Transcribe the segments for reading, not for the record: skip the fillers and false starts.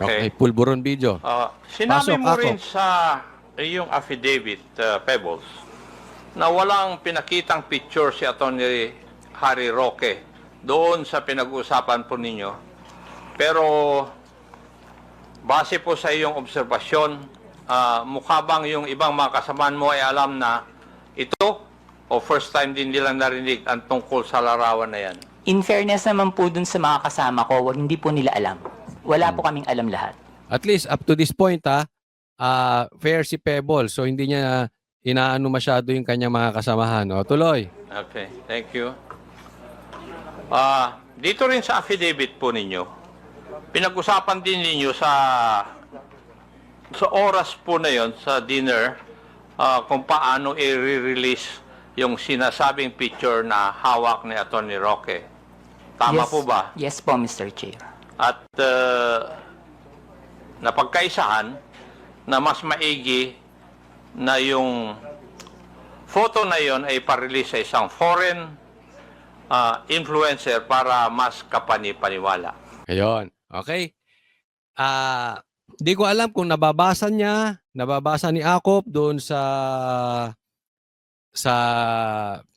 Okay, Okay. pulburon video. Sinabi Pasok mo ako. rin sa iyong affidavit, Pebbles, na walang pinakitang picture si Atty. Harry Roque doon sa pinag-uusapan po ninyo. Pero base po sa iyong obserbasyon, mukha bang yung ibang mga kasamaan mo ay alam na ito o first time din nilang narinig ang tungkol sa larawan na yan? In fairness naman po dun sa mga kasama ko, hindi po nila alam. Wala po kaming alam lahat. At least up to this point fair si Pebble. So hindi niya inaano masyado yung kanyang mga kasamahan. O tuloy. Okay, thank you. Dito rin sa affidavit po ninyo, pinag-usapan din ninyo sa oras po na yon sa dinner kung paano i-release yung sinasabing picture na hawak ni Atty. Roque. Tama po ba? Yes po, Mr. Chair. At napagkaisahan na mas maigi na yung photo na yon ay pa-release sa isang foreign influencer para mas kapani-paniwala. Ayun. Okay. Di ko alam kung nababasa ni Akop doon sa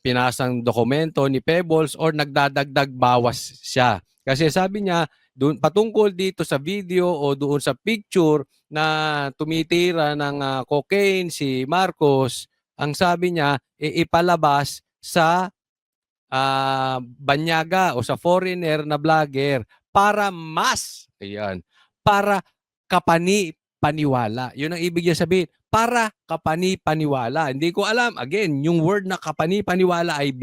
pinasang dokumento ni Pebbles or nagdadagdag bawas siya. Kasi sabi niya, doon patungkol dito sa video o doon sa picture na tumitira ng cocaine si Marcos, ang sabi niya ipalabas sa banyaga o sa foreigner na vlogger para kapani-paniwala. Yun ang ibig niya sabihin. Para kapani-paniwala. Hindi ko alam. Again, yung word na kapani-paniwala ay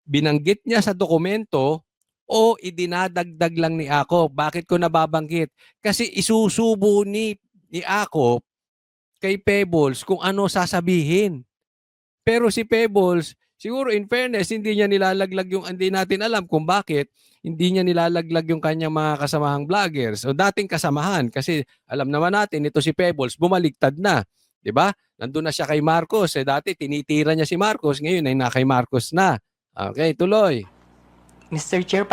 binanggit niya sa dokumento o idinadagdag lang ni Akop. Bakit ko nababanggit? Kasi isusubo ni Akop kay Pebbles kung ano sasabihin. Pero si Pebbles, siguro in fairness, hindi niya nilalaglag hindi natin alam kung bakit hindi niya nilalaglag yung kanyang mga kasamahang vloggers o dating kasamahan kasi alam naman natin ito si Pebbles bumaligtad na, 'di ba? Nandun na siya kay Marcos, dati tinitira niya si Marcos, ngayon ay na kay Marcos na. Okay, tuloy. Mr. Chair,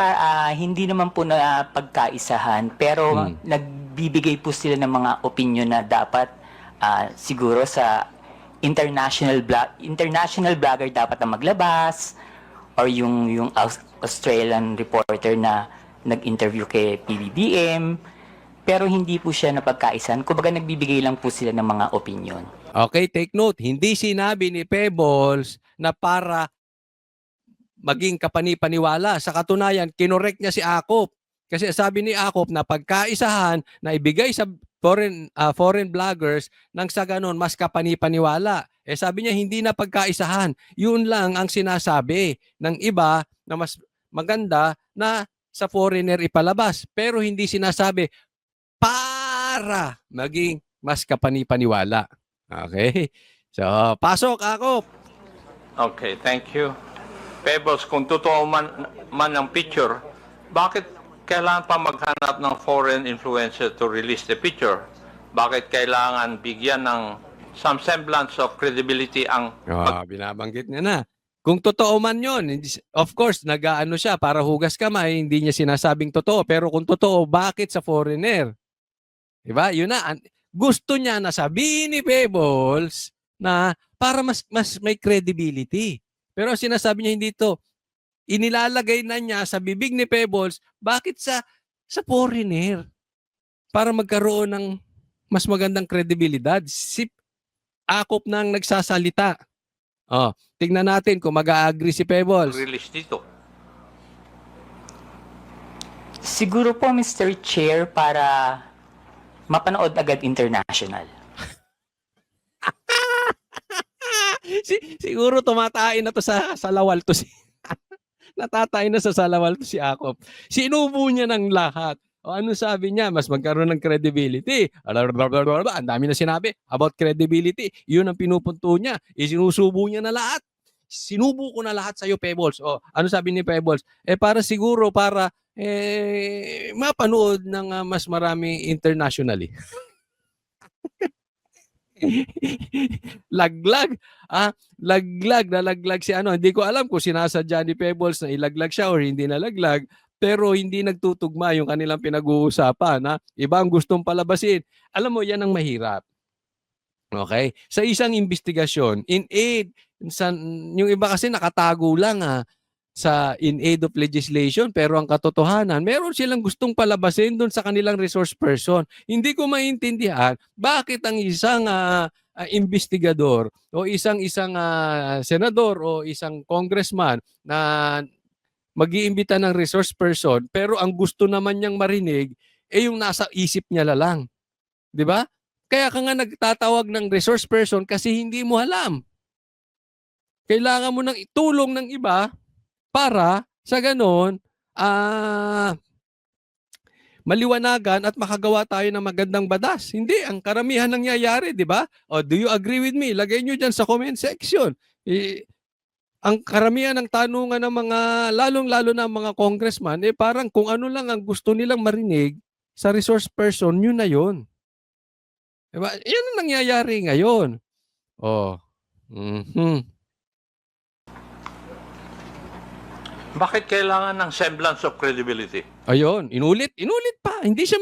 hindi naman po na pagkaisahan, pero nagbibigay po sila ng mga opinion na dapat siguro sa international blogger dapat na maglabas or yung Australian reporter na nag-interview kay PBBM, pero hindi po siya napagkaisahan. Kumbaga nagbibigay lang po sila ng mga opinion. Okay, take note. Hindi sinabi ni Pebbles na para maging kapani-paniwala. Sa katunayan, kinorek niya si Akop. Kasi sabi ni Akop na pagkaisahan na ibigay sa foreign vloggers nang sa ganon mas kapani-paniwala. Sabi niya hindi na pagkaisahan. Yun lang ang sinasabi ng iba na mas maganda na sa foreigner ipalabas. Pero hindi sinasabi para maging mas kapani-paniwala. Okay? So, pasok Akop. Okay, thank you. Pebbles, kung totoo man ang picture, bakit kailangan pa maghanap ng foreign influencer to release the picture? Bakit kailangan bigyan ng some semblance of credibility ang... Binabanggit niya na. Kung totoo man yun, of course, nag-aano siya para hugas kamay, hindi niya sinasabing totoo. Pero kung totoo, bakit sa foreigner? Diba? Yun na. Gusto niya na sabihin ni Pebbles na para mas may credibility. Pero sinasabi niya hindi to. Inilalagay na niya sa bibig ni Pebbles, bakit sa foreigner? Para magkaroon ng mas magandang kredibilidad. Si Akop nang nagsasalita. Tingnan natin kung mag-a-agree si Pebbles. Release dito. Siguro po, Mr. Chair, para mapanood agad international. Siguro tumatain na to sa salawal to si natatay na sa salawal to si Akop. Sinubo niya ng lahat. O ano sabi niya? Mas magkaroon ng credibility. Ang dami na sinabi about credibility. Yun ang pinupunto niya. Sinusubo niya na lahat. Sinubo ko na lahat sa'yo, Pebbles. O ano sabi ni Pebbles? Para siguro para mapanood ng mas marami internationally. Laglag. Laglag si ano. Hindi ko alam kung sinasadya ni Pebbles na ilaglag siya or hindi nalaglag. pero hindi nagtutugma yung kanilang pinag-uusapan. Ha? Iba ang gustong palabasin. Alam mo, yan ang mahirap. Okay? Sa isang investigasyon, in aid, yung iba kasi nakatago lang sa in aid of legislation, pero ang katotohanan, meron silang gustong palabasin doon sa kanilang resource person. Hindi ko maintindihan bakit ang isang investigador o isang senador o isang congressman na mag-iimbita ng resource person, pero ang gusto naman niyang marinig yung nasa isip niya lang. 'Di ba? Kaya ka nga nagtatawag ng resource person kasi hindi mo alam. Kailangan mo ng tulong ng iba para sa ganon, maliwanagan at makagawa tayo ng magandang batas. Hindi, ang karamihan nangyayari, di ba? O, do you agree with me? Lagay nyo dyan sa comment section. Ang karamihan ng tanungan ng mga, lalong-lalo na mga congressman, parang kung ano lang ang gusto nilang marinig sa resource person, yun na yun. Diba? Yan ang nangyayari ngayon. Oh. Bakit kailangan ng semblance of credibility? Ayun, inulit pa. Hindi siya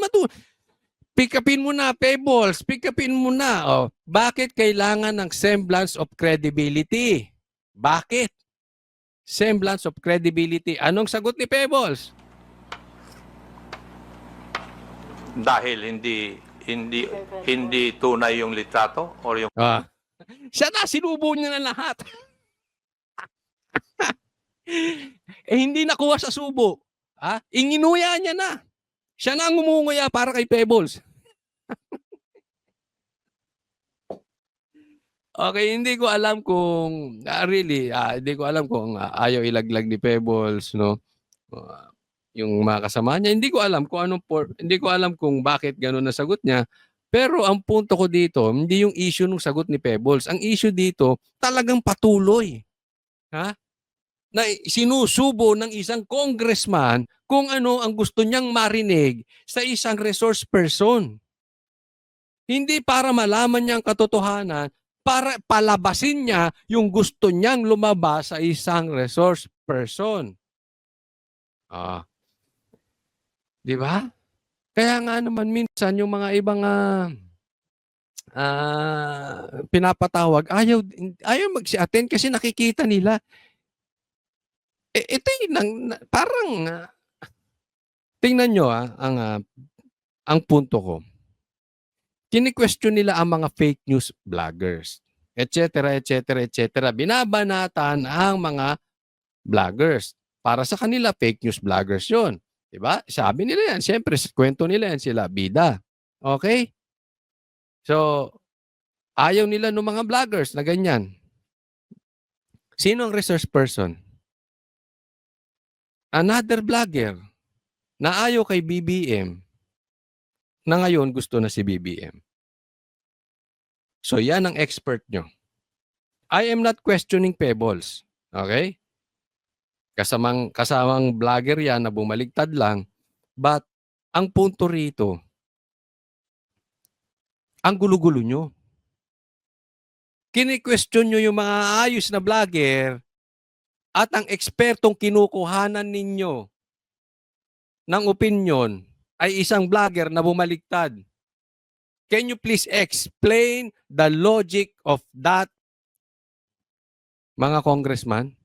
pick upin mo na, Pebbles. Pick upin mo na. Oh, bakit kailangan ng semblance of credibility? Bakit? Semblance of credibility. Anong sagot ni Pebbles? Dahil hindi tunay yung litrato or yung Siya na, sinubo niya na lahat. Hindi nakuha sa subo. Inginuya niya na. Siya na ang umunguya para kay Pebbles. Okay, hindi ko alam kung hindi ko alam kung ayaw ilaglag ni Pebbles, no? Yung mga kasama niya, hindi ko alam hindi ko alam kung bakit gano'n na sagot niya. Pero ang punto ko dito, hindi yung issue ng sagot ni Pebbles. Ang issue dito, talagang patuloy. Na sinusubo ng isang congressman kung ano ang gusto niyang marinig sa isang resource person. Hindi para malaman niya ang katotohanan, para palabasin niya yung gusto niyang lumabas sa isang resource person. Di ba? Kaya nga naman minsan yung mga ibang pinapatawag, ayaw mag-attend kasi nakikita nila. Ito yung parang tingnan nyo ang punto ko. Kini-question nila ang mga fake news vloggers, etc., etc., etc. Binabanatan ang mga vloggers. Para sa kanila, fake news vloggers yon, diba? Sabi nila yan, siyempre, kwento nila yan sila, bida. Okay? So, ayaw nila ng mga vloggers na ganyan. Sino ang resource person? Another vlogger na ayaw kay BBM na ngayon gusto na si BBM. So, yan ang expert nyo. I am not questioning Pebbles. Okay? Kasamang vlogger yan na bumaligtad lang. But, ang punto rito, ang gulo-gulo nyo. Kini-question nyo yung mga ayos na vlogger at ang ekspertong kinukuhanan ninyo ng opinion ay isang vlogger na bumaligtad. Can you please explain the logic of that, mga congressman?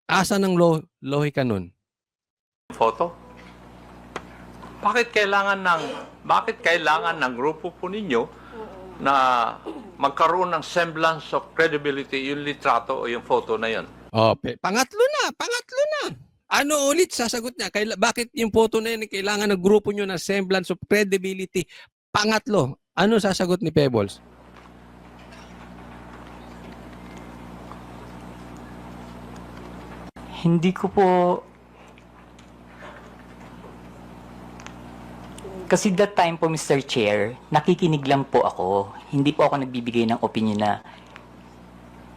Asan ang lohika nun? Photo? Bakit kailangan ng grupo po ninyo na magkaroon ng semblance of credibility yung litrato o yung photo na yun? Pangatlo na. Ano ulit sasagot niya? Bakit yung photo na yun kailangan ng grupo nyo na semblance of credibility? Pangatlo, ano sasagot ni Pebbles? Hindi ko po... Kasi that time po, Mr. Chair, nakikinig lang po ako. Hindi po ako nagbibigay ng opinion na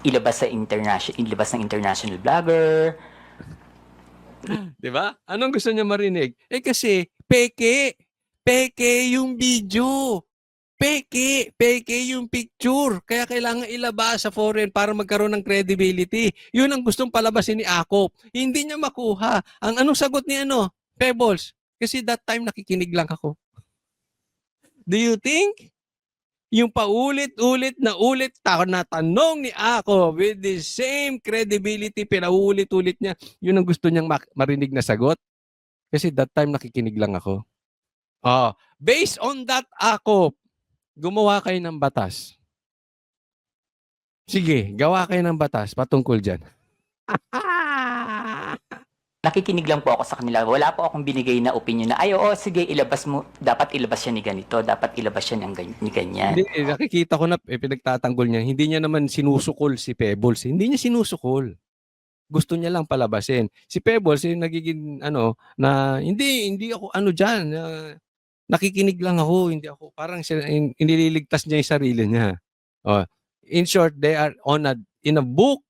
ilabas ng international vlogger. 'Di ba? Anong gusto niya marinig? Kasi peke yung video. Peke yung picture. Kaya kailangan ilabas sa foreign para magkaroon ng credibility. Yun ang gustong palabasin ni Akop. Hindi niya makuha. Anong sagot ni Pebbles? Kasi that time nakikinig lang ako. Do you think yung paulit-ulit na tanong ni Akop with the same credibility, pinaulit-ulit niya, yun ang gusto niyang marinig na sagot? Kasi that time nakikinig lang ako. Based on that, Akop, gumawa kayo ng batas. Sige, gawa kayo ng batas patungkol dyan. Nakikinig lang po ako sa kanila. Wala po akong binigay na opinion na, ay, oo, sige, ilabas mo. Dapat ilabas siya ni ganito. Dapat ilabas siya ni ganyan. Hindi, nakikita ko na pinagtatanggol niya. Hindi niya naman sinusukol si Pebbles. Hindi niya sinusukol. Gusto niya lang palabasin. Si Pebbles, nagiging, na, hindi ako, dyan, nakikinig lang ako, hindi ako, parang inililigtas niya yung sarili niya. In short, they are in a book,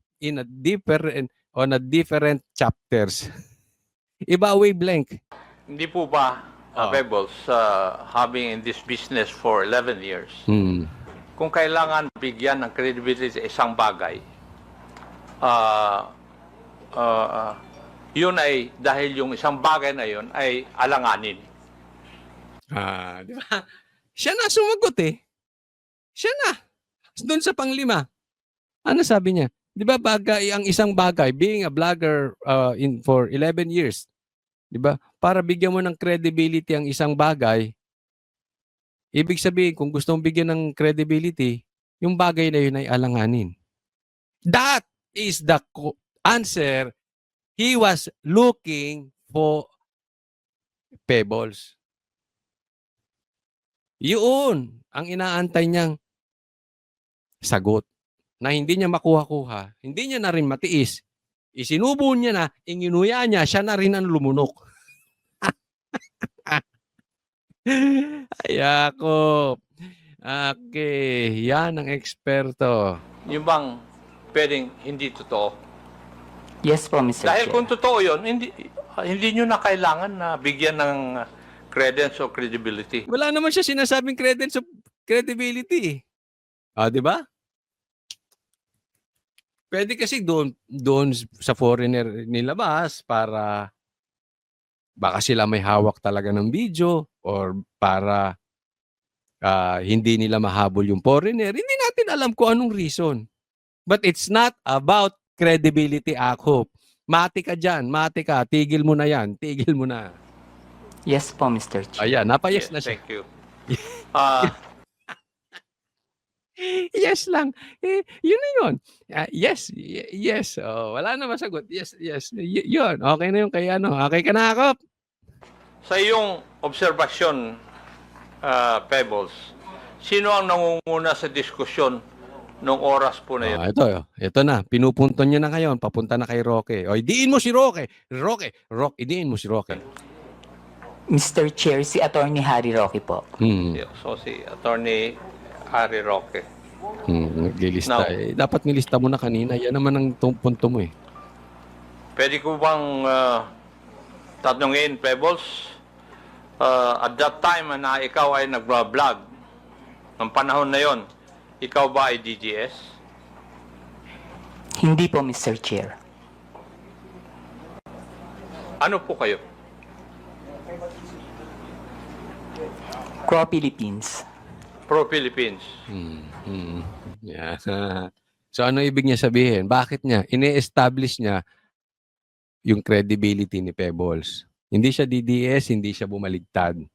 on a different chapters. Iba wavelength. Hindi po ba, Pebbles, having in this business for 11 years, kung kailangan bigyan ng credibility sa isang bagay, yun ay dahil yung isang bagay na yun ay alanganin. Di ba? Siya na sumagot eh. Siya na. Doon sa panglima. Ano sabi niya? Di ba ang isang bagay, being a vlogger for 11 years, di ba? Para bigyan mo ng credibility ang isang bagay, ibig sabihin, kung gusto mong bigyan ng credibility, yung bagay na yun ay alanganin. That is the answer he was looking for, Pebbles. Yun ang inaantay niyang sagot na hindi niya makuha-kuha, hindi niya na rin matiis. Isinubo niya na, inginuya niya, siya na rin ang lumunok. Ay, ako. Okay, yan ang eksperto. Yung bang pwedeng hindi totoo? Yes po, Mr. Dahil Chair. kung totoo yun, hindi nyo na kailangan na bigyan ng credence o credibility. Wala naman siya sinasabing credence of credibility. Di ba? Pwede kasi doon sa foreigner nilabas para baka sila may hawak talaga ng video or para hindi nila mahabol yung foreigner. Hindi natin alam kung anong reason. But it's not about credibility, Akop. Mati ka dyan, mati ka. Tigil mo na yan, tigil mo na. Yes po, Mr. Chair. Ayan, napayes na siya. Thank you. Yes lang. Yun na yun. Yes. Wala na masagot. Yes. Yun. Okay na yung kay Okay ka na, Akop? Sa iyong obserbasyon, Pebbles, sino ang nangunguna sa diskusyon nung oras po na yun? Ito na. Pinupunto niya na ngayon. Papunta na kay Roque. O, idiin mo si Roque. Roque, idiin mo si Roque. Mr. Chair, si Attorney Harry Roque po. So si Attorney Harry Roque. Naglilista. Now, Dapat nilista mo na kanina. Yan naman ang punto mo eh. Pwede ko bang tatanungin, Pebbles, at that time na ikaw ay nag-vlog, ng panahon na yon, ikaw ba ay DGS? Hindi po, Mr. Chair. Ano po kayo? Pro-Philippines. Pro-Philippines. Yeah. So ano ibig niya sabihin? Bakit niya? Ine-establish niya yung credibility ni Pebbles. Hindi siya DDS, hindi siya bumaligtad.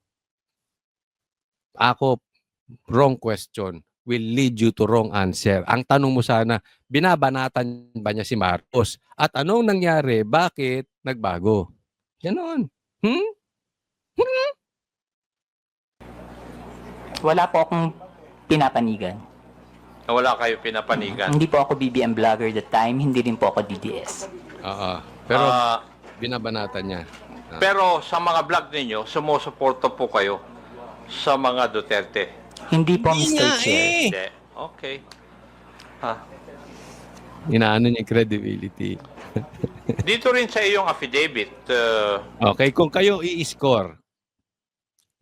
Ako, wrong question will lead you to wrong answer. Ang tanong mo sana, binabanatan ba niya si Marcos? At anong nangyari? Bakit nagbago? Ganon. Wala po akong pinapanigan. Wala kayo pinapanigan. Hindi po ako BBM vlogger that time, hindi rin po ako DDS. Pero binabanatan niya. Pero sa mga vlog ninyo, sumusuporta po kayo sa mga Duterte. Hindi po, Mr. Chair. Hindi. Okay. Inaano niya yung credibility. Dito rin sa iyong affidavit, Okay, kung kayo i-score.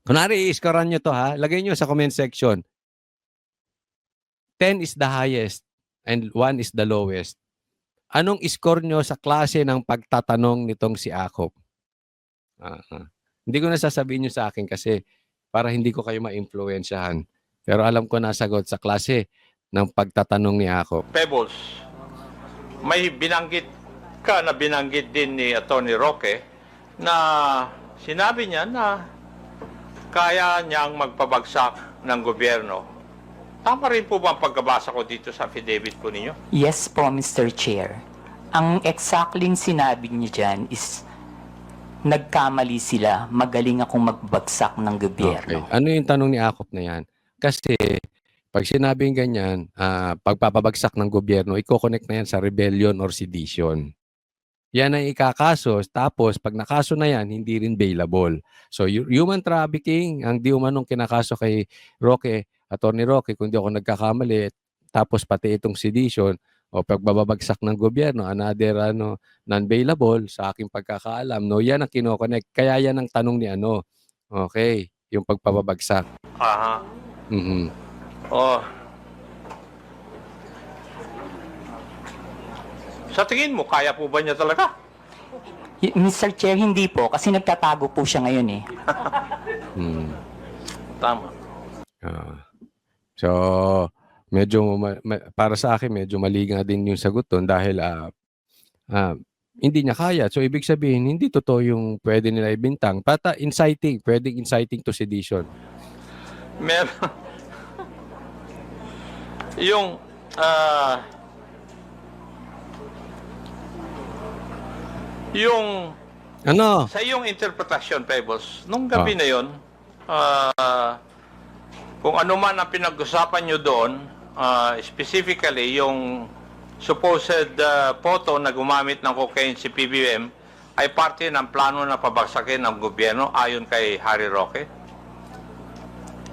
Kunwari, i-scorean nyo to ha. Lagay nyo sa comment section. 10 is the highest and 1 is the lowest. Anong score nyo sa klase ng pagtatanong nitong si Akop? Hindi ko na sasabihin nyo sa akin kasi para hindi ko kayo ma-influensyahan. Pero alam ko nasagot sa klase ng pagtatanong ni Akop. Pebbles, may binanggit din ni Atty. Roque na sinabi niya na kaya niyang magpabagsak ng gobyerno. Tama rin po ba ang pagkabasa ko dito sa affidavit po ninyo? Yes po, Mr. Chair. Ang exactly sinabi niya dyan is nagkamali sila, magaling akong magbagsak ng gobyerno. Okay. Ano yung tanong ni Akop na yan? Kasi pag sinabing ganyan, pagpapabagsak ng gobyerno, i-connect na yan sa rebellion or sedition. Yan ang ikakaso. Tapos, pag nakaso na yan, hindi rin bailable. So, human trafficking, ang di umanong kinakaso kay Roque, Atty. Roque, kung di ako nagkakamali, tapos pati itong sedition, o pagbabagsak ng gobyerno, another non-bailable, sa aking pagkakaalam, no, yan ang kinoconnect. Kaya yan ang tanong ni okay, yung pagpapabagsak. Aha. Mhm. Oh. Sa tingin mo, kaya po ba niya talaga? Mr. Chair, hindi po, kasi nagtatago po siya ngayon eh. Tama. So, medyo para sa akin medyo mali nga din yung sagot doon dahil hindi niya kaya. So ibig sabihin hindi totoo yung pwede nila ibintang. Inciting, pwedeng inciting to sedition. Meron yung Ano? sa iyong interpretasyon, Pebbles, nung gabi na yon, kung ano man ang pinag-usapan nyo doon, specifically yung supposed photo na gumamit ng cocaine si PBM ay parte ng plano na pabagsakin ng gobyerno ayon kay Harry Roque?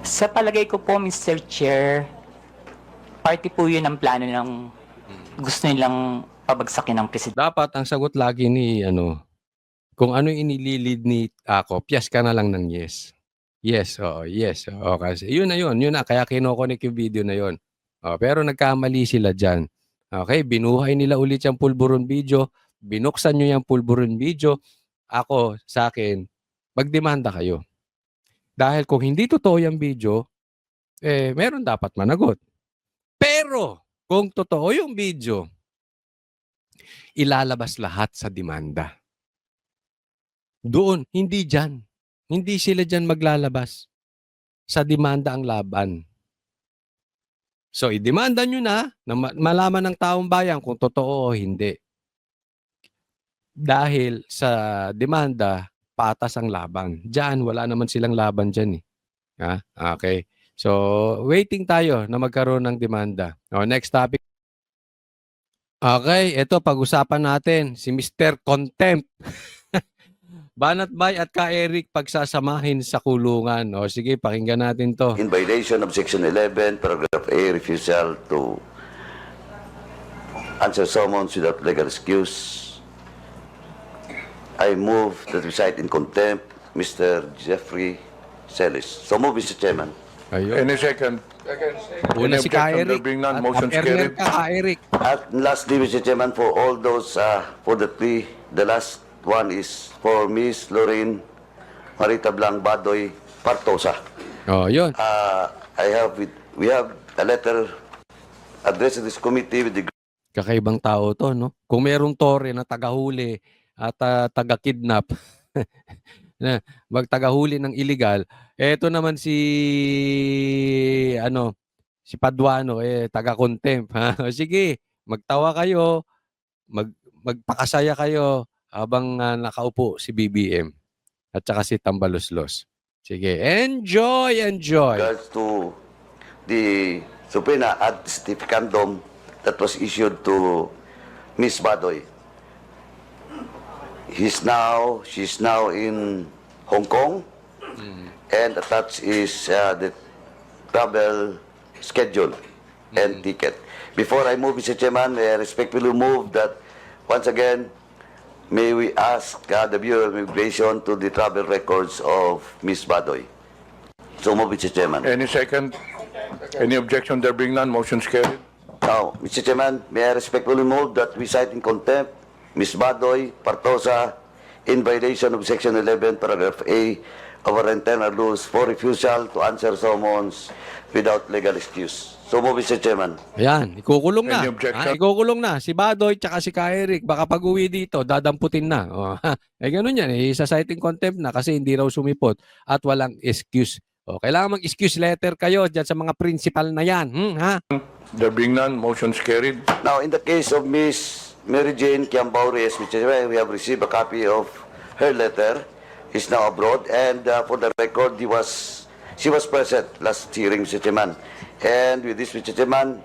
Sa palagay ko po, Mr. Chair, party po yun ang plano ng gusto nilang pabagsakin ng presidente. Dapat ang sagot lagi ni kung ano yung inililid ni Akop, yes ka na lang ng yes. Yes, oo, yes. Oo, kasi yun na, kaya kinokonek yung video na yun. Pero nagkamali sila dyan. Okay, binuhay nila ulit yung pulburon video, binuksan nyo yung pulburon video. Ako, sa akin, magdemanda kayo. Dahil kung hindi totoo yung video, meron dapat managot. Pero, kung totoo yung video, ilalabas lahat sa demanda. Doon, hindi dyan. Hindi sila dyan maglalabas. Sa demanda ang laban. So, idemanda nyo na malaman ng taong bayan kung totoo o hindi. Dahil sa demanda, patas ang laban. Diyan, wala naman silang laban dyan. Okay. So, waiting tayo na magkaroon ng demanda. Next topic. Okay, ito pag-usapan natin si Mr. Contempt. Banat Bay at Ka Eric pagsasamahin sa kulungan. Sige, pakinggan natin to. In violation of Section 11, Paragraph A, refusal to answer summons without legal excuse, I move that we cite in contempt Mr. Jeffrey Celis. So move, Mr. Chairman. Ayun. Any second? Una si Ka objection, there Eric. being none, At motion's earlier carried. Ka Eric. At lastly, Mr. Chairman, for all those, for the plea, the last one is for Miss Lorraine Marita Blang Badoy Partosa. Yun. We have a letter addressed to this committee with the Kakaibang tao to, no? Kung merong tore na tagahuli at taga-kidnap, na magtagahuli ng illegal, eto naman si Paduano, taga-contempt. Sige, magtawa kayo, magpakasaya kayo habang nakaupo si BBM at saka si Tambaloslos. Sige, enjoy! regards to the subpoena ad certificandum that was issued to Miss Badoy. She's now in Hong Kong, and attached is the travel schedule and ticket. Before I move, Mr. Chairman, I respectfully move that once again, may we ask the Bureau of Immigration to the travel records of Miss Badoy. So move, Mr. Chairman. Any second? Any objection? There being none, motion is carried. Now, Mr. Chairman, may I respectfully move that we cite in contempt Ms. Badoy Partosa in violation of Section 11, Paragraph A of our internal rules for refusal to answer summons without legal excuse. So move, Mr. Chairman. Ayan, ikukulong na. Any objection? Ikukulong na. Si Badoy tsaka si Ka Eric, baka pag-uwi dito, dadamputin na. Ganun yan. Isa citing contempt na kasi hindi raw sumipot at walang excuse. Kailangan mag-excuse letter kayo dyan sa mga principal na yan. Ha? There being none, motion is carried. Now, in the case of Ms. Mary Jane Kiambao Reyes, Mr. Chairman, we have received a copy of her letter. He's now abroad, and for the record, she was present last hearing, Mr. Chairman. And with this, Mr. Chairman,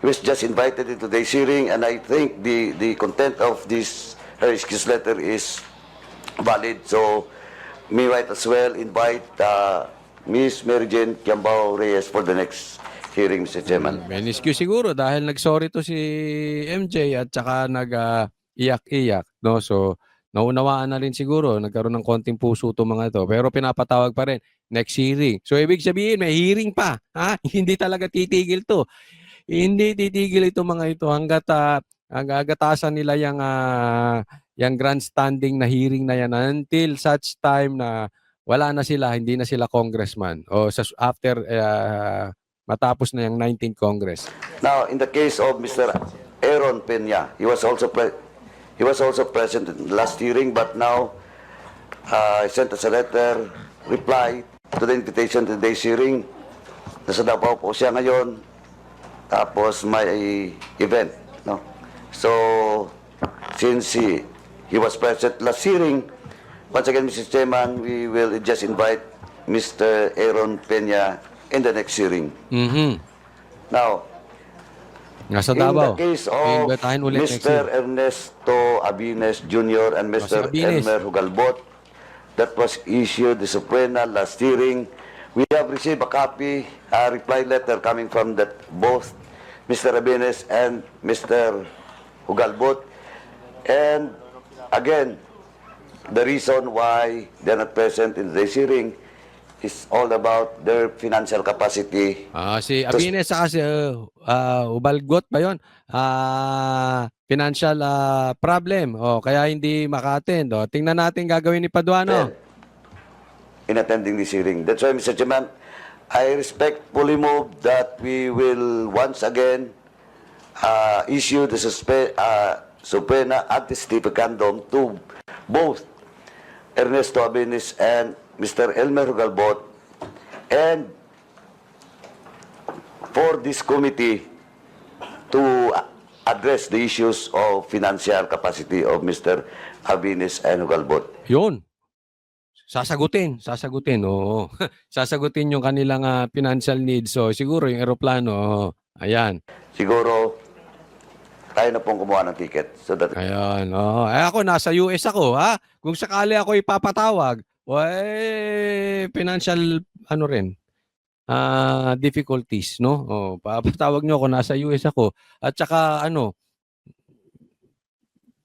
he was just invited into today's hearing, and I think the content of this her excuse letter is valid. So, me might as well invite Ms. Mary Jane Kiambao Reyes for the next hearing, Mr. Chairman. May excuse siguro dahil nag-sorry to si MJ at saka nag-iyak-iyak. No? So, naunawaan na rin siguro. Nagkaroon ng konting puso itong mga ito. Pero pinapatawag pa rin. Next hearing. So, ibig sabihin, may hearing pa. Ha? Hindi talaga titigil to. Hindi titigil itong mga ito hanggat agatasan nila yung grandstanding na hearing na yan until such time na wala na sila, hindi na sila congressman. O after matapos na yung 19th Congress. Now, in the case of Mr. Aaron Peña, he was also present in the last hearing, but now he sent us a letter, reply to the invitation to today's hearing. Nasa Davao po siya ngayon, tapos may event. No? So, since he was present last hearing, once again, Mr. Chairman, we will just invite Mr. Aaron Peña in the next hearing. Now, Nasa in Davao. the case of Iimbitahin ulit next Mr. year. Ernesto Abines Jr. and Mr. Si Abines. Elmer Hugalbot, that was issued the subpoena last hearing. We have received a copy, a reply letter coming from both Mr. Abines and Mr. Hugalbot. And again, the reason why they're not present in today's hearing is all about their financial capacity. Si Abines saka si Ubalgot ba yun? Financial problem. Kaya hindi maka-attend. Tingnan natin gagawin ni Paduano. In attending this hearing. That's why, Mr. Chairman, I respectfully move that we will once again issue the subpoena anticipicantum to both Ernesto Abines and Mr. Elmer Hugalbot, and for this committee to address the issues of financial capacity of Mr. Abines and Hugalbot. Yun. Sasagutin. Oo. Sasagutin yung kanilang financial needs. So, siguro yung eroplano. Ayan. Siguro, tayo na pong kumuha ng ticket. So that Ayan. Ako, nasa US ako, ha? Kung sakali ako ipapatawag, financial, difficulties, no? Papatawag nyo ako, nasa US ako. At saka,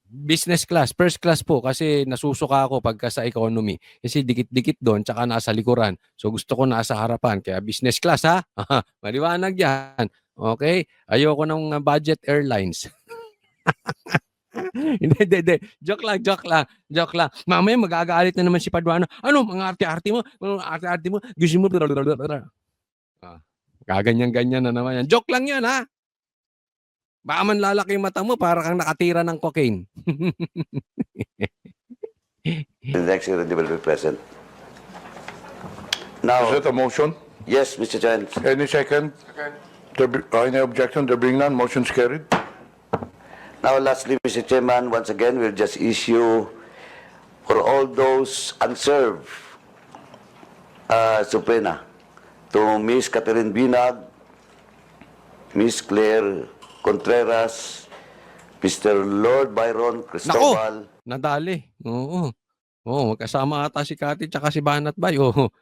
business class, first class po, kasi nasusuka ako pagka sa economy. Kasi dikit-dikit doon, tsaka nasa likuran. So, gusto ko nasa harapan. Kaya business class, ha? Maliwanag yan. Okay? Ayoko ng budget airlines. Hindi. Joke lang. Mamaya magagalit na naman si Paduano. Ano, mga arte-arte mo? Gusto mo? Gaganyan-ganyan na naman yan. Joke lang yan, ha? Baka man lalaki yung mata mo para kang nakatira ng cocaine. the next hearing they will be present. Now, Is that a motion? yes, Mr. Chairman. Any second? Any objection? There being none, motion is carried. Now, lastly, Mr. Chairman, once again, we'll just issue for all those unserved subpoena to Ms. Catherine Binag, Ms. Claire Contreras, Mr. Lord Byron Cristobal. Nadali. Oo. Magkasama ata si Cathy tsaka si Banat Bay.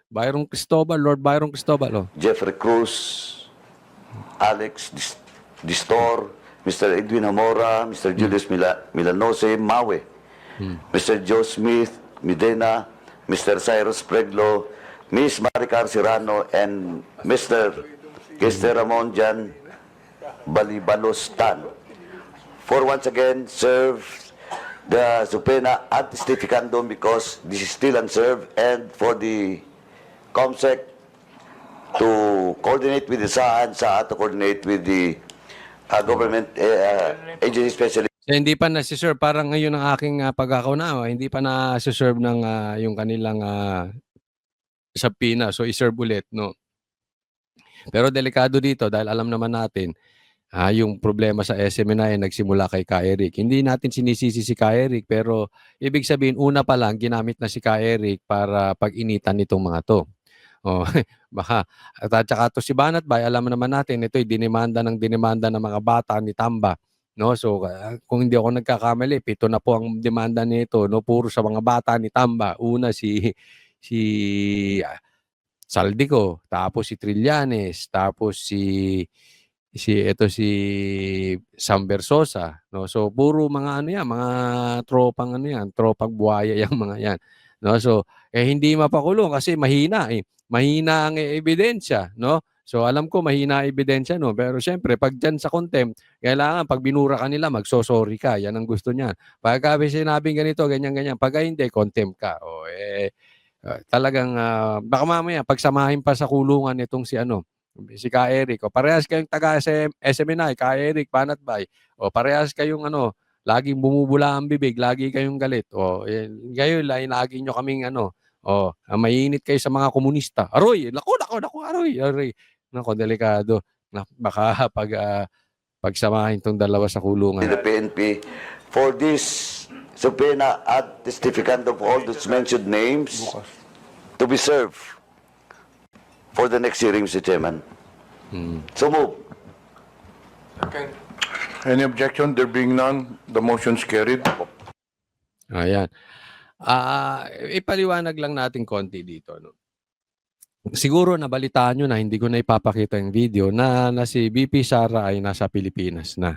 Byron Cristobal, Lord Byron Cristobal. Jeffrey Cruz, Alex Distor, Mr. Edwin Hamora, Mr. Julius Milanose, Mawe, Mr. Joe Smith, Medina, Mr. Cyrus Preglo, Ms. Maricar Serrano, and Mr. Kester Ramon Jan Balibalos-Tan, for once again serve the subpoena ad testificandum because this is still unserved, and for the COMSEC to coordinate with the SAA to coordinate with the government agency specialist. So, hindi pa nasi-serve, parang ngayon ang aking pagkakaunawa, hindi pa nasi-serve ng yung kanilang subpoena. So i-serve ulit, no. Pero delikado dito dahil alam naman natin yung problema sa SMNI nagsimula kay Ka Eric. Hindi natin sinisisi si Ka Eric, pero ibig sabihin una pa lang ginamit na si Ka Eric para pag-initan nitong mga to. Oh, baka at saka to si Banat Bay, alam naman natin ito'y dinimanda ng mga bata ni Tamba, no? So kung hindi ako nagkakamali, 7 na po ang demanda nito, no, puro sa mga bata ni Tamba. Una si Saldico, tapos si Trillanes, tapos si Sam Versosa, no? So puro mga ano yan, mga tropang buhaya yang mga yan, no? So hindi mapakulong kasi mahina Mahina ang ebidensya, no? So alam ko mahina ang ebidensya, no? Pero syempre pag diyan sa contempt, kailangan pag binura ka nila magsosorry ka. Yan ang gusto niya. Pagka sinabing ganito, ganyan. Pag hindi, contempt ka. O talagang baka mamaya pagsamahin pa sa kulungan itong si Ka Eric. O parehas kayong taga SMNI, Ka Eric, Banat Bay. O parehas kayong laging bumubula ang bibig, lagi kayong galit. O ngayon lagi nyo kaming mainit kayo sa mga komunista. Aroy, naku, aroy. Naku, delikado. Baka pagsamahin tong dalawa sa kulungan. The PNP for this subpoena ad testificandum of all those mentioned names to be served for the next hearing, Mr. Chairman. So move. Any objection? There being none, the motion is carried. Ayan. Ipaliwanag lang natin konti dito, no? Siguro nabalitaan nyo na, hindi ko na ipapakita yung video, na si BP Sara ay nasa Pilipinas na.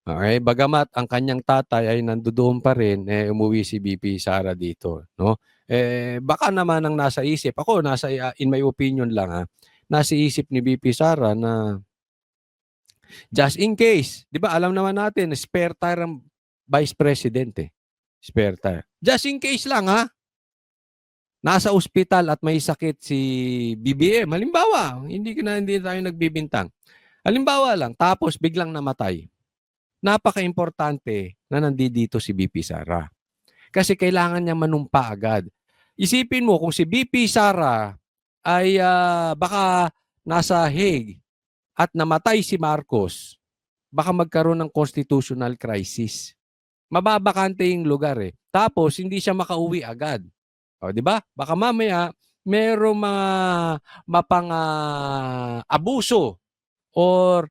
Okay? Bagamat ang kanyang tatay ay nandoon pa rin, umuwi si BP Sara dito, no? Baka naman ang nasa isip, ako in my opinion lang, nasa isip ni BP Sara na just in case, di ba alam naman natin, spare tire ang Vice President spare tire. Just in case lang nasa ospital at may sakit si BBM. Halimbawa, hindi tayo nagbibintang. Halimbawa lang, tapos biglang namatay. Napaka-importante na nandito si BP Sara. Kasi kailangan niya manumpa agad. Isipin mo kung si BP Sara ay baka nasa Hague at namatay si Marcos, baka magkaroon ng constitutional crisis. Mababakante yung lugar Tapos hindi siya makauwi agad. O, di ba? Baka mamaya merong mga abuso or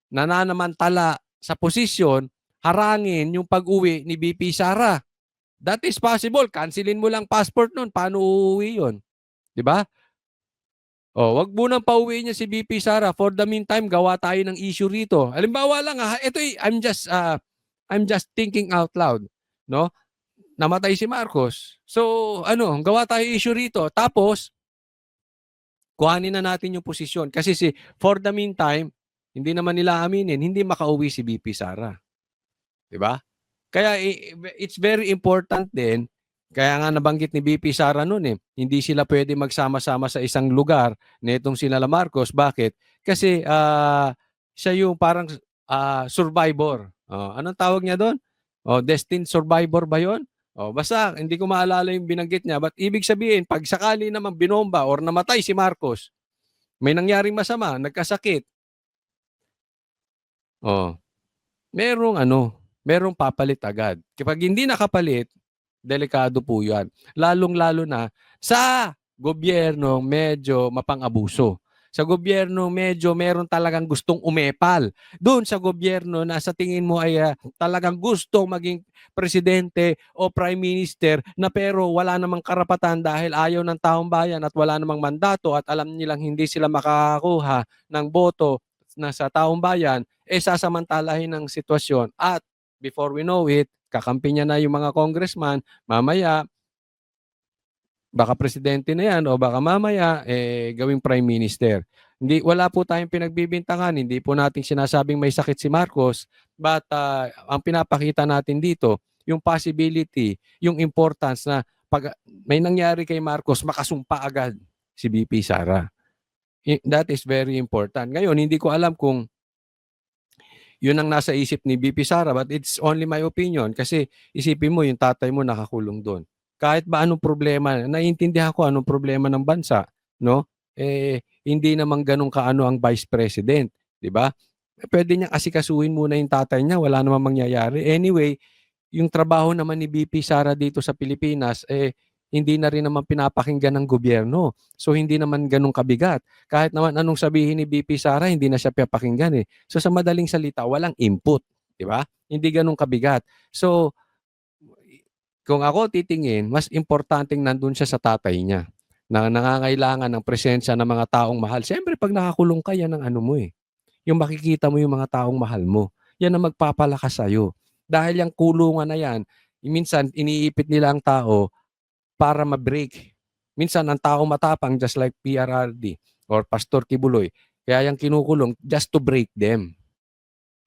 nananamantala sa posisyon, harangin yung pag-uwi ni BP Sara. That is possible. Cancelin mo lang passport nun. Paano uuwi yun? Di ba? O, wag mo nang pauwi niya si BP Sara. For the meantime, gawa tayo ng issue rito. Halimbawa lang ito I'm just thinking out loud, no? Namatay si Marcos. So, gawa tayo issue rito. Tapos kuhanin na natin yung posisyon kasi for the meantime, hindi naman nila aminin, hindi makauwi si BP Sara. 'Di ba? Kaya it's very important din. Kaya nga nabanggit ni BP Sara noon hindi sila pwede magsama-sama sa isang lugar nitong sila Marcos. Bakit? Kasi siya yung parang survivor. Anong tawag niya doon? Destined survivor ba 'yon? Basta hindi ko maalala yung binanggit niya. But ibig sabihin, pag sakali naman binomba or namatay si Marcos, may nangyaring masama, nagkasakit. Merong papalit agad. Kapag hindi nakapalit, delikado po 'yan. Lalong-lalo na sa gobyerno medyo mapang-abuso. Sa gobyerno medyo meron talagang gustong umepal. Doon sa gobyerno na sa tingin mo ay talagang gustong maging presidente o prime minister na pero wala namang karapatan dahil ayaw ng taong bayan at wala namang mandato at alam nilang hindi sila makakakuha ng boto na sa taong bayan, sasamantalahin ng sitwasyon at before we know it, kakampi niya na yung mga congressman, mamaya Baka presidente na yan o baka mamaya gawing prime minister. Wala po tayong pinagbibintangan, hindi po natin sinasabing may sakit si Marcos, but ang pinapakita natin dito, yung possibility, yung importance na pag may nangyari kay Marcos, makasumpa agad si BP Sara. That is very important. Ngayon, hindi ko alam kung yun ang nasa isip ni BP Sara, but it's only my opinion kasi isipin mo yung tatay mo nakakulong doon. Kahit ba anong problema, naiintindihan ko anong problema ng bansa, no? Hindi naman ganun kaano ang vice president, di ba? Pwede niyang asikasuhin muna yung tatay niya, wala namang mangyayari. Anyway, yung trabaho naman ni BP Sara dito sa Pilipinas, hindi na rin naman pinapakinggan ng gobyerno. So, hindi naman ganun kabigat. Kahit naman anong sabihin ni BP Sara, hindi na siya pinapakinggan eh. So, sa madaling salita, walang input. Di ba? Hindi ganun kabigat. So, kung ako titingin, mas importanteng nandun siya sa tatay niya na nangangailangan ng presensya ng mga taong mahal. Siyempre, pag nakakulong ka, yan ang ano mo eh. Yung makikita mo yung mga taong mahal mo. Yan ang magpapalakas sa'yo. Dahil yung kulungan na yan, minsan iniipit nila ang tao para ma-break. Minsan ang tao matapang just like PRRD or Pastor Kibuloy. Kaya yung kinukulong just to break them.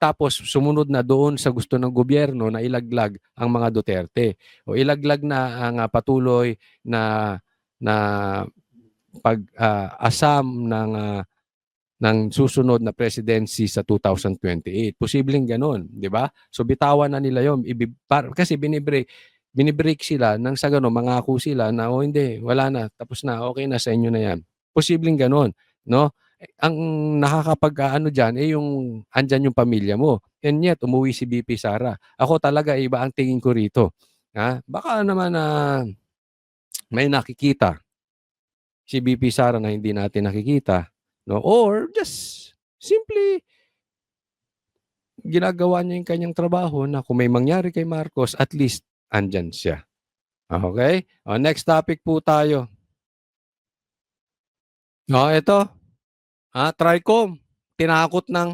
Tapos sumunod na doon sa gusto ng gobyerno na ilaglag ang mga Duterte o ilaglag na ang patuloy na pag-asam ng susunod na presidency sa 2028. Posibleng ganoon, di ba? So bitawan na nila 'yon kasi binibreak sila nang sa gano'n mangako sila na hindi, wala na, tapos na, okay na sa inyo na 'yan. Posibleng ganoon, no? Ang nakakapag-aano diyan yung andiyan yung pamilya mo. And yet umuwi si BP Sara. Ako talaga iba ang tingin ko rito. Baka naman may nakikita si BP Sara na hindi natin nakikita, no? Or just simply ginagawa niya yung kanyang trabaho na kung may mangyari kay Marcos, at least andyan siya. Okay? Next topic po tayo. Ito. Tricom. Tinakot ng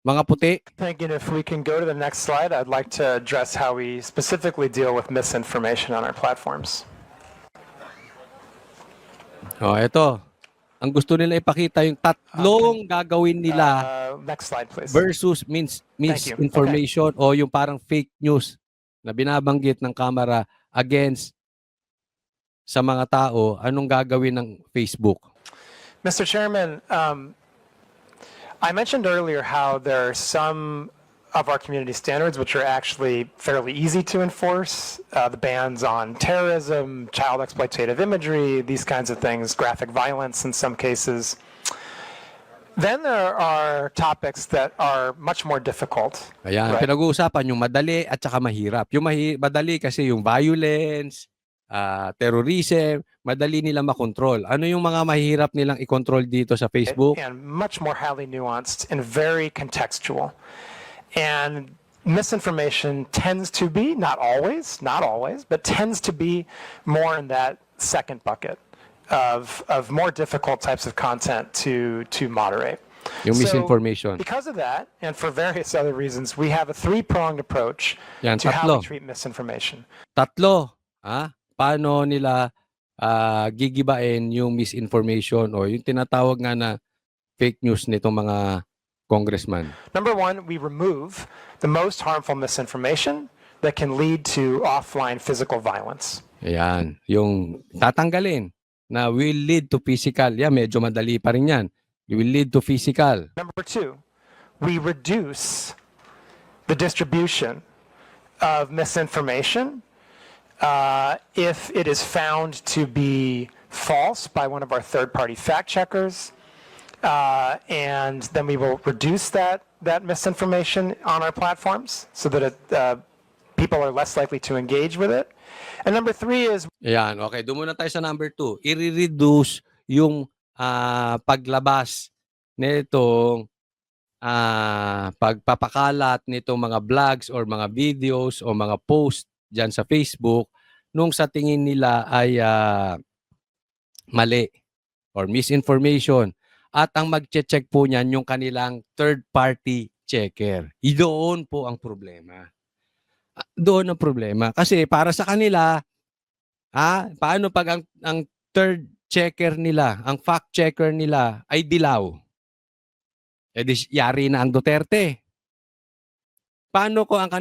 mga puti. Thinking if we can go to the next slide, I'd like to address how we specifically deal with misinformation on our platforms. Ito. Ang gusto nila ipakita yung tatlong gagawin nila Next slide, please. versus misinformation o yung parang fake news na binabanggit ng kamera against sa mga tao. Anong gagawin ng Facebook? Mr. Chairman, I mentioned earlier how there are some of our community standards which are actually fairly easy to enforce. The bans on terrorism, child exploitative imagery, these kinds of things, graphic violence in some cases. Then there are topics that are much more difficult. Ayan, right? pinag-uusapan yung madali at saka mahirap. Yung madali kasi yung violence, terrorism, madali nila makontrol. Ano yung mga mahirap nilang i-control dito sa Facebook? And much more highly nuanced and very contextual. And misinformation tends to be, not always, but tends to be more in that second bucket of more difficult types of content to moderate. Yung misinformation. So, because of that, and for various other reasons, we have a three-pronged approach Yan, to how tatlo. we treat misinformation. Tatlo. Paano nila gigibain yung misinformation o yung tinatawag nga na fake news nitong mga congressman? Number one, we remove the most harmful misinformation that can lead to offline physical violence. Ayan. Yung tatanggalin na will lead to physical. Yeah, medyo madali pa rin yan. It will lead to physical. Number two, we reduce the distribution of misinformation if it is found to be false by one of our third-party fact checkers, and then we will reduce that misinformation on our platforms so that people are less likely to engage with it. And number three is Ayan, okay. Doon muna tayo sa number 2. I-reduce yung paglabas nitong pagpapakalat nitong mga vlogs or mga videos o mga post dyan sa Facebook nung sa tingin nila ay mali or misinformation. At ang magche-check po niyan yung kanilang third-party checker. Doon po ang problema. Doon ang problema. Kasi para sa kanila, Paano pag ang third checker nila, ang fact checker nila ay dilaw? Eh di yari na ang Duterte. Paano kung ang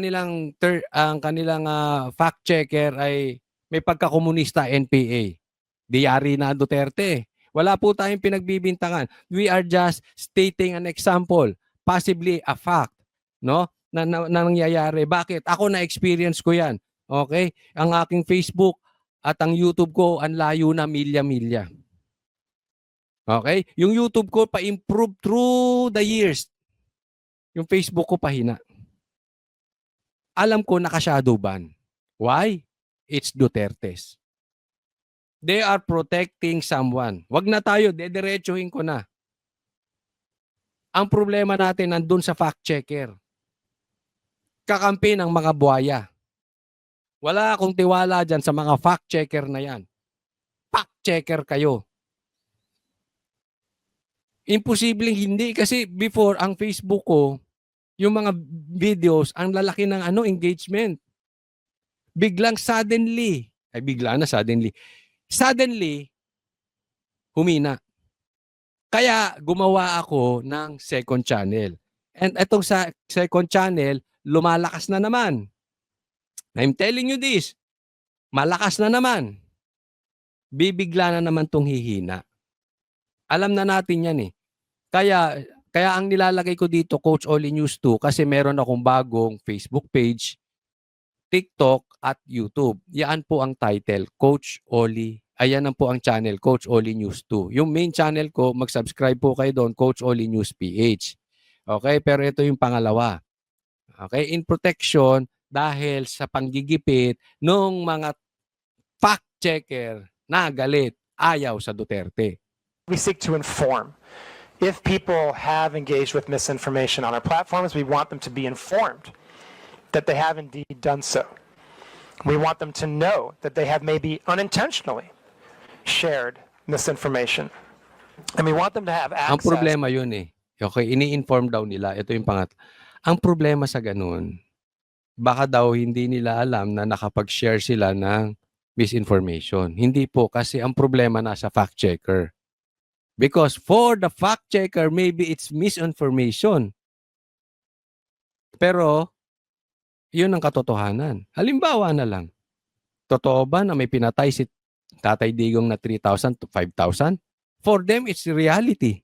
kanilang fact checker ay may pagkakomunista NPA? Di yari na ang Duterte. Wala po tayong pinagbibintangan. We are just stating an example, possibly a fact, no? Na nangyayari. Bakit? Ako na experience ko 'yan. Okay? Ang aking Facebook at ang YouTube ko ang layo na milya-milya. Okay? Yung YouTube ko pa-improve through the years. Yung Facebook ko pahina. Alam ko naka-shadow ban. Why? It's Duterte's. They are protecting someone. Wag na tayo, dediretsuhin ko na. Ang problema natin nandun sa fact checker. Kakampi ng mga buhaya. Wala akong tiwala dyan sa mga fact checker na yan. Fact checker kayo. Imposibleng hindi kasi before ang Facebook ko, yung mga videos, ang lalaki ng engagement. Biglang suddenly, humina. Kaya gumawa ako ng second channel. And itong sa second channel, lumalakas na naman. I'm telling you this, malakas na naman. Bibigla na naman tong hihina. Alam na natin yan eh. Kaya ang nilalagay ko dito, Coach Oli News 2, kasi meron akong bagong Facebook page, TikTok at YouTube. Yan po ang title, Coach Oli. Ayan po ang channel, Coach Oli News 2. Yung main channel ko, mag-subscribe po kayo doon, Coach Oli News PH. Okay, pero ito yung pangalawa. Okay, in protection dahil sa panggigipit ng mga fact checker na galit, ayaw sa Duterte. We seek to inform. If people have engaged with misinformation on our platforms, we want them to be informed that they have indeed done so. We want them to know that they have maybe unintentionally shared misinformation. And we want them to have access. Ang problema yun eh. Okay, ini-inform daw nila. Ito yung pangatlo. Ang problema sa ganun, baka daw hindi nila alam na nakapag-share sila ng misinformation. Hindi po, kasi ang problema nasa fact checker. Because for the fact checker, maybe it's misinformation. Pero, yun ang katotohanan. Halimbawa na lang, totoo ba na may pinatay si Tatay Digong na 3,000 to 5,000? For them, it's reality.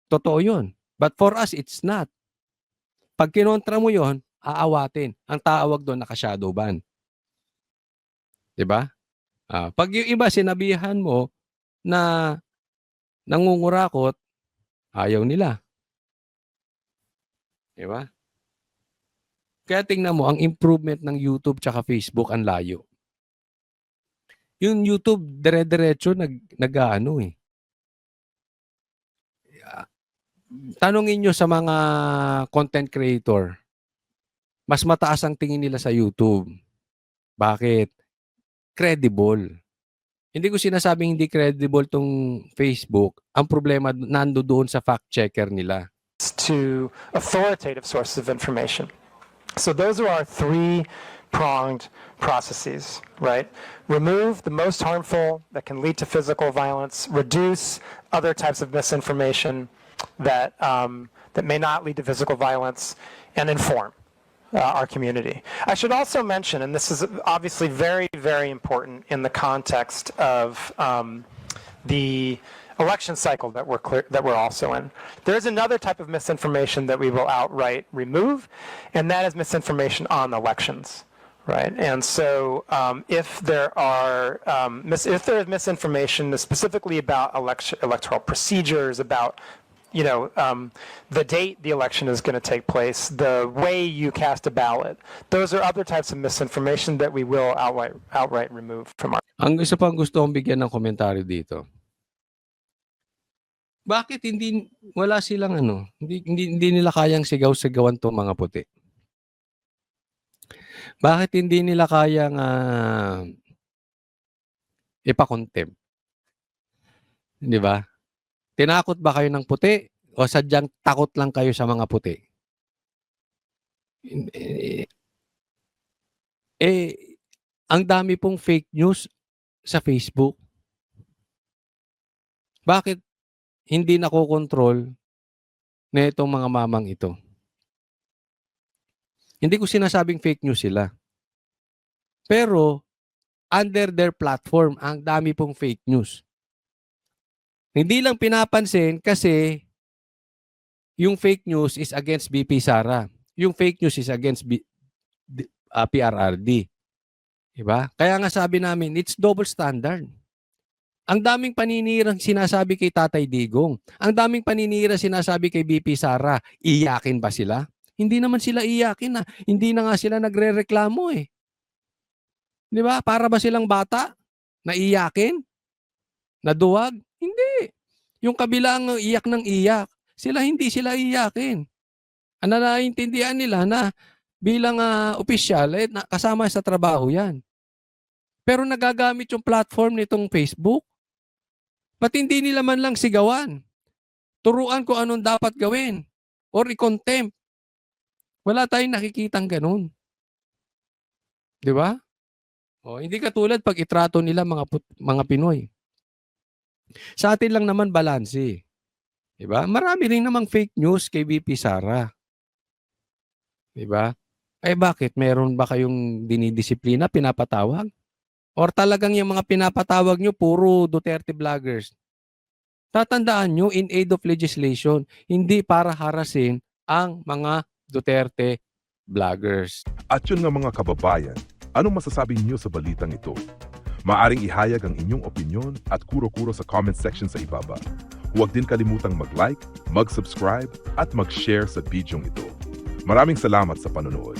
Totoo yun. But for us, it's not. Pag kinontra mo yun, aawatin. Ang tawag doon, naka-shadow ban. Diba? Pag yung iba, sinabihan mo na nangungurakot, ayaw nila. Diba? Kaya tingnan mo, ang improvement ng YouTube tsaka Facebook ang layo. Yung YouTube, dire-diretso, nag-ano eh. Tanungin nyo sa mga content creator, mas mataas ang tingin nila sa YouTube. Bakit? Credible. Hindi ko sinasabing hindi credible tong Facebook. Ang problema nando doon sa fact checker nila. To authoritative sources of information. So those are our three-pronged processes, right? Remove the most harmful that can lead to physical violence, reduce other types of misinformation that may not lead to physical violence, and inform our community. I should also mention, and this is obviously very, very important in the context of the election cycle that we're also in. There is another type of misinformation that we will outright remove, and that is misinformation on elections, right? And so, if there is misinformation specifically about electoral procedures, about the date the election is going to take place, the way you cast a ballot, those are other types of misinformation that we will outright remove from our. Ang isa pang gusto kong bigyan ng komentaryo dito. Bakit wala silang hindi nila kayang sigaw-sigawan tong mga puti? Bakit hindi nila kayang ipakontempt? Di ba? Tinakot ba kayo ng puti o sadyang takot lang kayo sa mga puti? Ang dami pong fake news sa Facebook? Bakit hindi nakokontrol na itong mga mamang ito? Hindi ko sinasabing fake news sila. Pero, under their platform, ang dami pong fake news. Hindi lang pinapansin kasi yung fake news is against BP Sara. Yung fake news is against PRRD. Diba? Kaya nga sabi namin, it's double standard. Ang daming paninirang sinasabi kay Tatay Digong. Ang daming paninira sinasabi kay BP Sara. Iyakin ba sila? Hindi naman sila iyakin na. Hindi na nga sila nagre-reklamo eh. Di ba? Para ba silang bata? Na iyakin? Na duwag? Hindi. Yung kabilang iyak ng iyak. Hindi sila iyakin. Ang naiintindihan nila na bilang opisyal, kasama sa trabaho yan. Pero nagagamit yung platform nitong Facebook. Ba't hindi nila man lang sigawan? Turuan ko anong dapat gawin. Or i-contempt. Wala tayong nakikitang ganun. Di ba? Hindi katulad pag itrato nila mga Pinoy. Sa atin lang naman balanse. Di ba? Marami rin namang fake news kay BP Sara. Di ba? Bakit? Meron ba kayong dinidisiplina, pinapatawag? Or talagang yung mga pinapatawag nyo, puro Duterte vloggers? Tatandaan nyo, in aid of legislation, hindi para harasin ang mga Duterte vloggers. At yun nga mga kababayan, anong masasabi niyo sa balitang ito? Maaring ihayag ang inyong opinyon at kuro-kuro sa comment section sa ibaba. Huwag din kalimutang mag-like, mag-subscribe at mag-share sa bidyong ito. Maraming salamat sa panonood.